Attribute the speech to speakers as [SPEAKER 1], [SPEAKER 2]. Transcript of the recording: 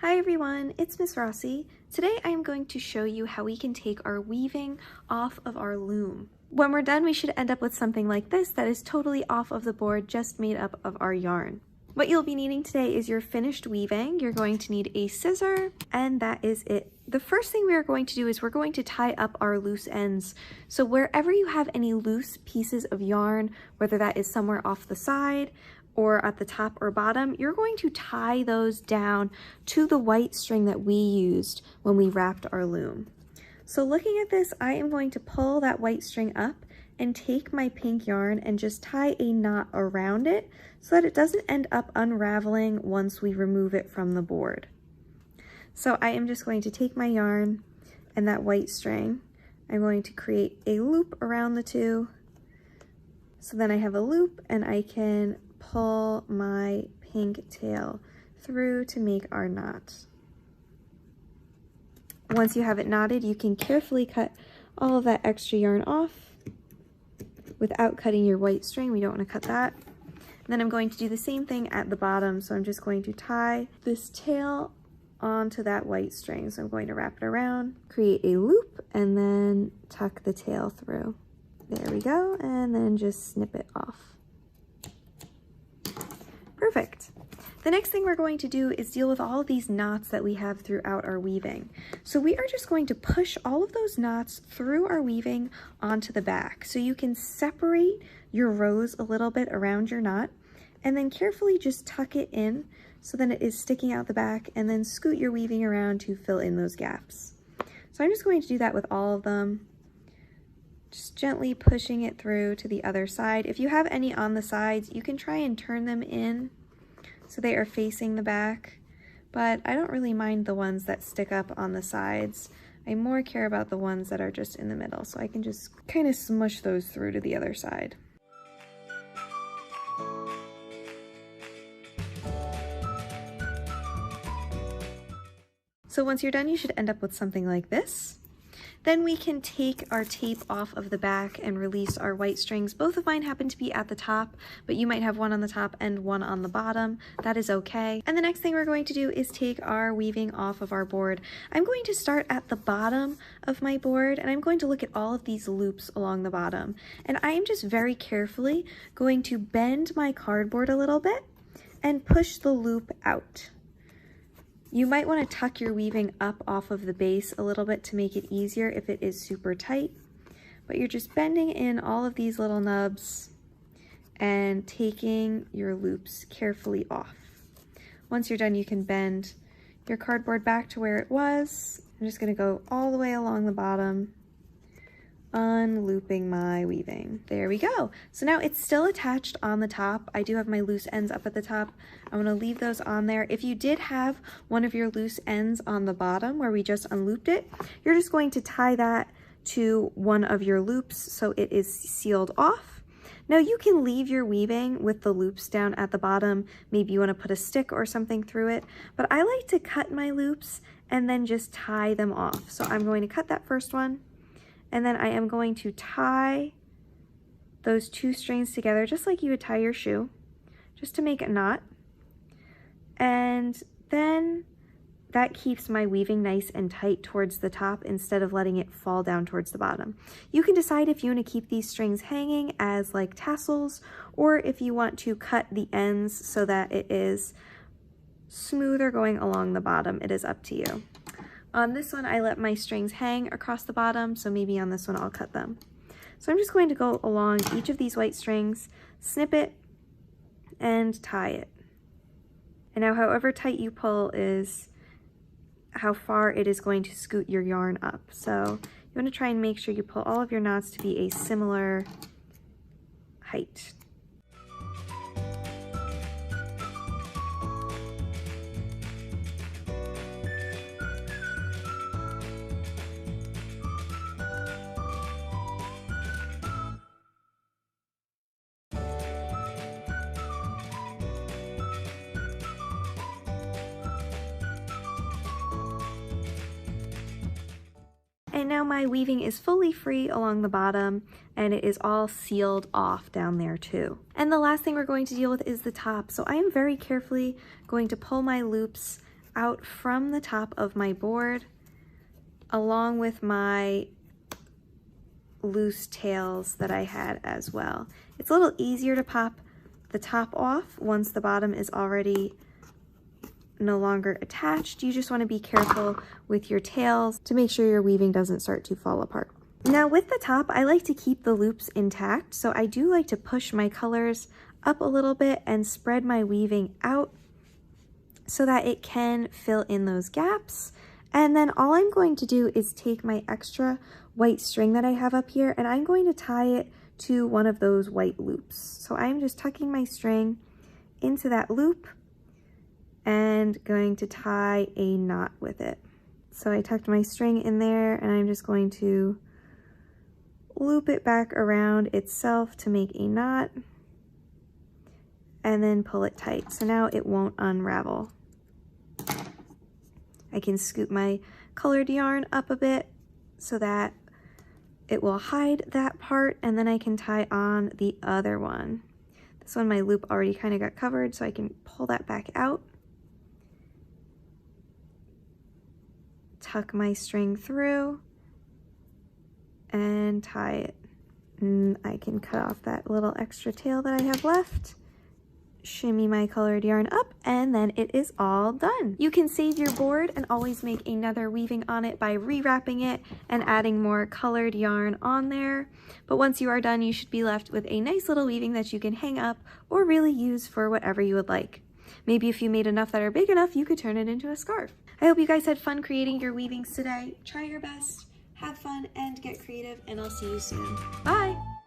[SPEAKER 1] Hi everyone, it's Miss Rossi. Today I am going to show you how we can take our weaving off of our loom. When we're done, we should end up with something like this that is totally off of the board, just made up of our yarn. What you'll be needing today is your finished weaving. You're going to need a scissor, and that is it. The first thing we are going to do is we're going to tie up our loose ends. So wherever you have any loose pieces of yarn, whether that is somewhere off the side, or at the top or bottom, you're going to tie those down to the white string that we used when we wrapped our loom. So looking at this, I am going to pull that white string up and take my pink yarn and just tie a knot around it so that it doesn't end up unraveling once we remove it from the board. So I am just going to take my yarn and that white string. I'm going to create a loop around the two. So then I have a loop and I can pull my pink tail through to make our knot. Once you have it knotted, you can carefully cut all of that extra yarn off without cutting your white string. We don't want to cut that. And then I'm going to do the same thing at the bottom. So I'm just going to tie this tail onto that white string. So I'm going to wrap it around, create a loop, and then tuck the tail through. There we go, and then just snip it off. Perfect. The next thing we're going to do is deal with all of these knots that we have throughout our weaving. So we are just going to push all of those knots through our weaving onto the back. So you can separate your rows a little bit around your knot and then carefully just tuck it in so then it is sticking out the back, and then scoot your weaving around to fill in those gaps. So I'm just going to do that with all of them. Just gently pushing it through to the other side. If you have any on the sides, you can try and turn them in so they are facing the back, but I don't really mind the ones that stick up on the sides. I more care about the ones that are just in the middle, so I can just kind of smush those through to the other side. So once you're done, you should end up with something like this. Then we can take our tape off of the back and release our white strings. Both of mine happen to be at the top, but you might have one on the top and one on the bottom. That is okay. And the next thing we're going to do is take our weaving off of our board. I'm going to start at the bottom of my board, and I'm going to look at all of these loops along the bottom. And I am just very carefully going to bend my cardboard a little bit and push the loop out. You might want to tuck your weaving up off of the base a little bit to make it easier if it is super tight, but you're just bending in all of these little nubs and taking your loops carefully off. Once you're done, you can bend your cardboard back to where it was. I'm just going to go all the way along the bottom, unlooping my weaving. There we go. So now it's still attached on the top. I do have my loose ends up at the top. I'm going to leave those on there. If you did have one of your loose ends on the bottom where we just unlooped it, you're just going to tie that to one of your loops so it is sealed off. Now you can leave your weaving with the loops down at the bottom. Maybe you want to put a stick or something through it, but I like to cut my loops and then just tie them off. So I'm going to cut that first one, and then I am going to tie those two strings together just like you would tie your shoe, just to make a knot. And then that keeps my weaving nice and tight towards the top instead of letting it fall down towards the bottom. You can decide if you want to keep these strings hanging as like tassels, or if you want to cut the ends so that it is smoother going along the bottom. It is up to you. On this one, I let my strings hang across the bottom, so maybe on this one I'll cut them. So I'm just going to go along each of these white strings, snip it, and tie it. And now however tight you pull is how far it is going to scoot your yarn up. So you want to try and make sure you pull all of your knots to be a similar height. And now my weaving is fully free along the bottom, and it is all sealed off down there too. And the last thing we're going to deal with is the top. So I am very carefully going to pull my loops out from the top of my board along with my loose tails that I had as well. It's a little easier to pop the top off once the bottom is already no longer attached. You just want to be careful with your tails to make sure your weaving doesn't start to fall apart. Now with the top, I like to keep the loops intact, so I do like to push my colors up a little bit and spread my weaving out so that it can fill in those gaps. And then all I'm going to do is take my extra white string that I have up here, and I'm going to tie it to one of those white loops. So I'm just tucking my string into that loop and going to tie a knot with it. So I tucked my string in there, and I'm just going to loop it back around itself to make a knot and then pull it tight. So now it won't unravel. I can scoop my colored yarn up a bit so that it will hide that part, and then I can tie on the other one. This one, my loop already kind of got covered, so I can pull that back out. Tuck my string through and tie it. And I can cut off that little extra tail that I have left, shimmy my colored yarn up, and then it is all done. You can save your board and always make another weaving on it by rewrapping it and adding more colored yarn on there. But once you are done, you should be left with a nice little weaving that you can hang up or really use for whatever you would like. Maybe if you made enough that are big enough, you could turn it into a scarf. I hope you guys had fun creating your weavings today. Try your best, have fun, and get creative, and I'll see you soon. Bye!